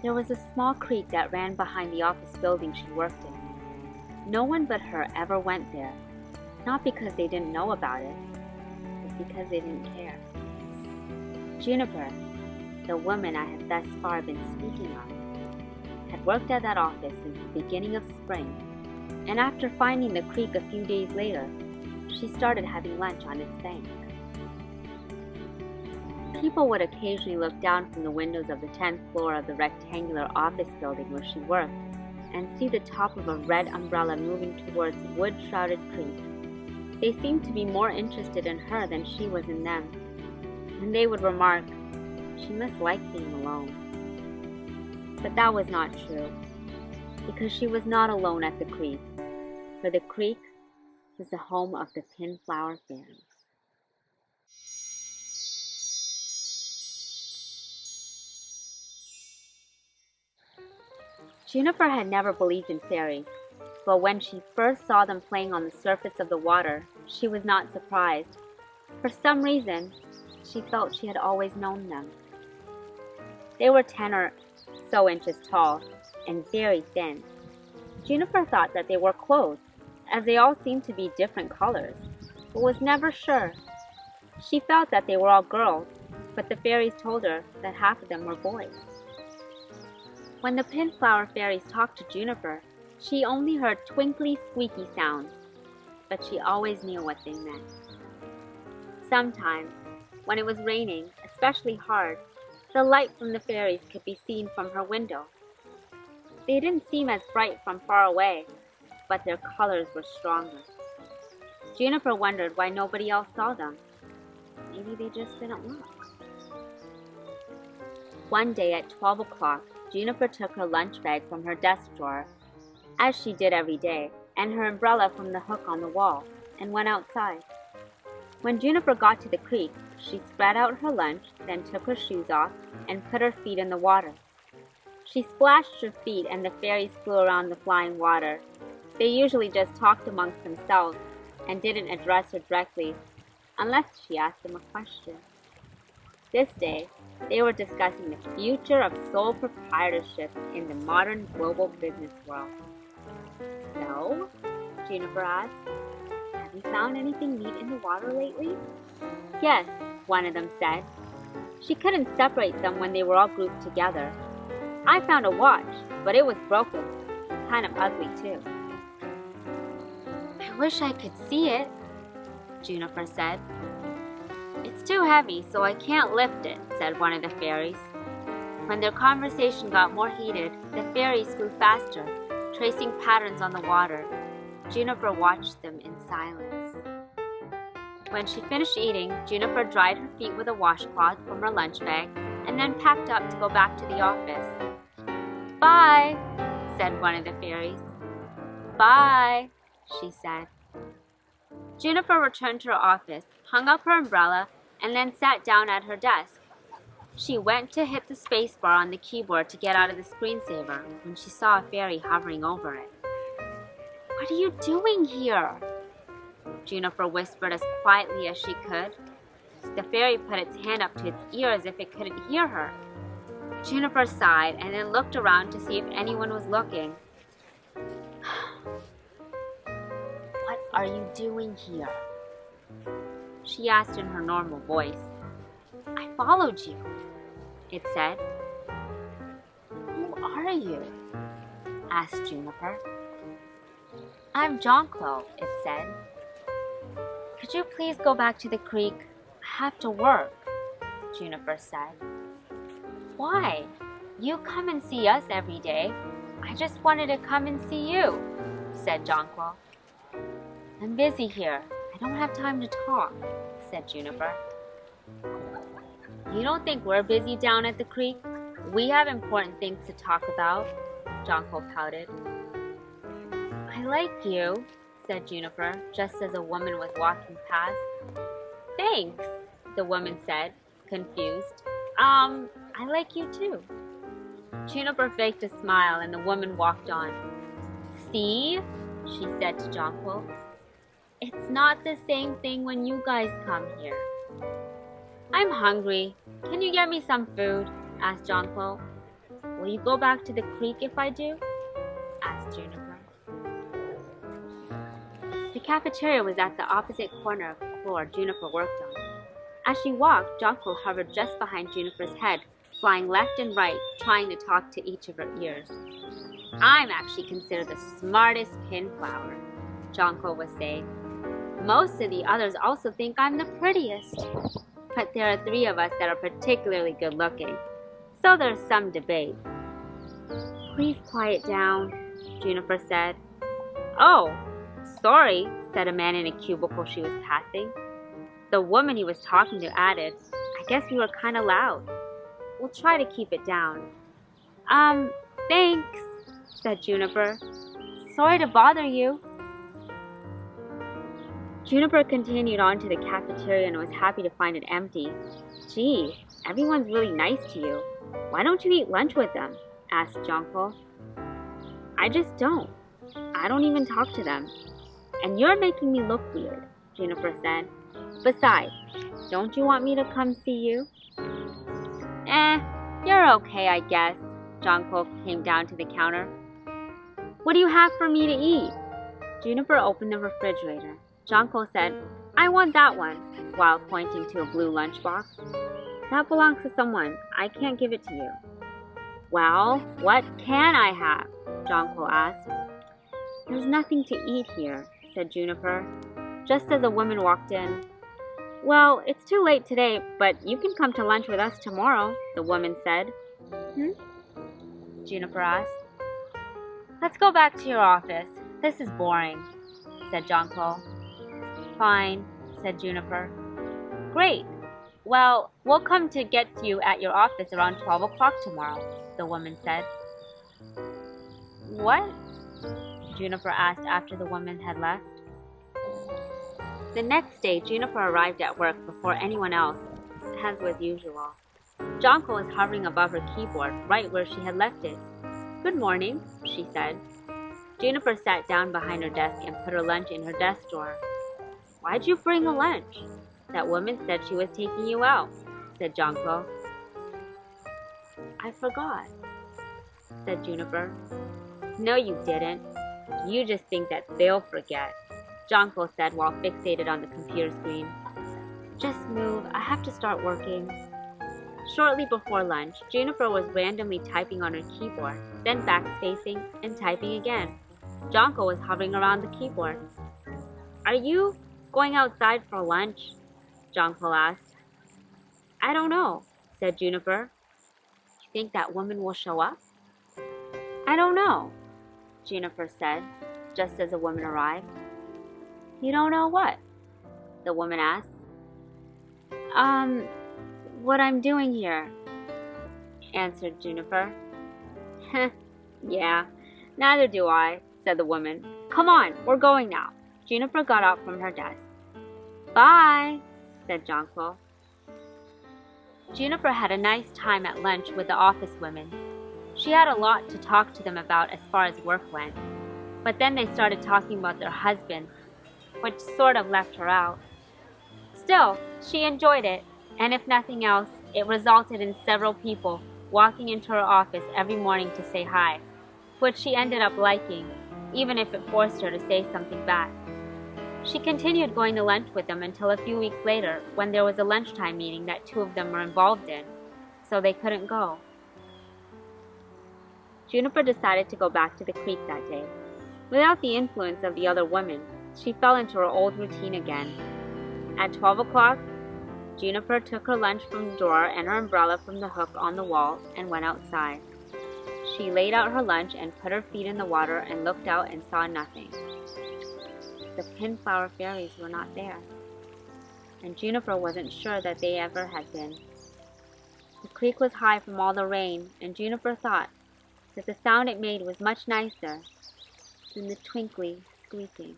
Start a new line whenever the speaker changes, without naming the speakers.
There was a small creek that ran behind the office building she worked in. No one but her ever went there, not because they didn't know about it, but because they didn't care. Juniper, the woman I have thus far been speaking of, had worked at that office since the beginning of spring, and after finding the creek a few days later, she started having lunch on its bank. People would occasionally look down from the windows of the 10th floor of the rectangular office building where she worked and see the top of a red umbrella moving towards wood-shrouded creek. They seemed to be more interested in her than she was in them, and they would remark, "She must like being alone." But that was not true, because she was not alone at the creek, for the creek was the home of the Pin Flower Fairies. Juniper had never believed in fairies, but when she first saw them playing on the surface of the water, she was not surprised. For some reason, she felt she had always known them. They were 10 or so inches tall and very thin. Juniper thought that they wore clothes, as they all seemed to be different colors, but was never sure. She felt that they were all girls, but the fairies told her that half of them were boys. When the Pin Flower Fairies talked to Juniper, she only heard twinkly, squeaky sounds, but she always knew what they meant. Sometimes, when it was raining, especially hard, the light from the fairies could be seen from her window. They didn't seem as bright from far away, but their colors were stronger. Juniper wondered why nobody else saw them. Maybe they just didn't look. One day at 12 o'clock, Juniper took her lunch bag from her desk drawer, as she did every day, and her umbrella from the hook on the wall, and went outside. When Juniper got to the creek, she spread out her lunch, then took her shoes off and put her feet in the water. She splashed her feet and the fairies flew around the flying water. They usually just talked amongst themselves and didn't address her directly, unless she asked them a question. This day, they were discussing the future of sole proprietorship in the modern global business world. "So," Juniper asked, "have you found anything neat in the water lately?" "Yes," one of them said. She couldn't separate them when they were all grouped together. "I found a watch, but it was broken. Kind of ugly, too." "I wish I could see it," Juniper said. "It's too heavy, so I can't lift it," said one of the fairies. When their conversation got more heated, the fairies flew faster, tracing patterns on the water. Juniper watched them in silence. When she finished eating, Juniper dried her feet with a washcloth from her lunch bag and then packed up to go back to the office. "Bye," said one of the fairies. "Bye," she said. Juniper returned to her office, hung up her umbrella, and then sat down at her desk. She went to hit the spacebar on the keyboard to get out of the screensaver when she saw a fairy hovering over it. "What are you doing here?" Juniper whispered as quietly as she could. The fairy put its hand up to its ear as if it couldn't hear her. Juniper sighed and then looked around to see if anyone was looking. "What are you doing here?" she asked in her normal voice. "I followed you," it said. "Who are you?" asked Juniper. "I'm Jonquil," it said. "Could you please go back to the creek? I have to work," Juniper said. "Why? You come and see us every day. I just wanted to come and see you," said Jonquil. "I'm busy here. I don't have time to talk," said Juniper. "You don't think we're busy down at the creek? We have important things to talk about," Jonquil pouted. "I like you," said Juniper, just as a woman was walking past. "Thanks," the woman said, confused. I like you too." Juniper faked a smile and the woman walked on. "See?" she said to Jonquil. "It's not the same thing when you guys come here." "I'm hungry. Can you get me some food?" asked Jonquil. Will you go back to the creek if I do? Asked Juniper. The cafeteria was at the opposite corner of the floor Juniper worked on. As she walked, Jonquil hovered just behind Juniper's head, flying left and right, trying to talk to each of her ears. I'm actually considered the smartest pin flower, Jonquil was saying. Most of the others also think I'm the prettiest. But there are 3 of us that are particularly good looking, so there's some debate. Please quiet down, Juniper said. Oh, sorry, said a man in a cubicle she was passing. The woman he was talking to added, I guess we were kind of loud. We'll try to keep it down. Thanks, said Juniper. Sorry to bother you. Juniper continued on to the cafeteria and was happy to find it empty. Gee, everyone's really nice to you. Why don't you eat lunch with them? Asked Jonquil. I just don't. I don't even talk to them. And you're making me look weird, Juniper said. Besides, don't you want me to come see you? You're okay, I guess. Jonquil came down to the counter. What do you have for me to eat? Juniper opened the refrigerator. Jonquil said, I want that one, while pointing to a blue lunchbox. That belongs to someone. I can't give it to you. Well, what can I have? Jonquil asked. There's nothing to eat here, said Juniper, just as a woman walked in. Well, it's too late today, but you can come to lunch with us tomorrow, the woman said. Juniper asked. Let's go back to your office. This is boring, said Jonquil. Fine, said Juniper. Great. Well, we'll come to get you at your office around 12 o'clock tomorrow, the woman said. What? Juniper asked after the woman had left. The next day, Juniper arrived at work before anyone else, as was usual. Jonquil was hovering above her keyboard, right where she had left it. Good morning, she said. Juniper sat down behind her desk and put her lunch in her desk drawer. Why'd you bring a lunch? That woman said she was taking you out, said Jonquil. I forgot, said Juniper. No, you didn't. You just think that they'll forget, Jonquil said while fixated on the computer screen. Just move. I have to start working. Shortly before lunch, Juniper was randomly typing on her keyboard, then backspacing and typing again. Jonquil was hovering around the keyboard. Are you going outside for lunch? Jonquil asked. I don't know, said Juniper. You think that woman will show up? I don't know, Juniper said, just as the woman arrived. You don't know what? The woman asked. What I'm doing here, answered Juniper. Yeah, neither do I, said the woman. Come on, we're going now. Juniper got up from her desk. Bye, said Jonquil. Juniper had a nice time at lunch with the office women. She had a lot to talk to them about as far as work went, but then they started talking about their husbands, which sort of left her out. Still, she enjoyed it, and if nothing else, it resulted in several people walking into her office every morning to say hi, which she ended up liking, even if it forced her to say something back. She continued going to lunch with them until a few weeks later, when there was a lunchtime meeting that 2 of them were involved in, so they couldn't go. Juniper decided to go back to the creek that day. Without the influence of the other women, she fell into her old routine again. At 12 o'clock, Juniper took her lunch from the drawer and her umbrella from the hook on the wall and went outside. She laid out her lunch and put her feet in the water and looked out and saw nothing. The Pin Flower Fairies were not there, and Juniper wasn't sure that they ever had been. The creek was high from all the rain, and Juniper thought that the sound it made was much nicer than the twinkly squeaking.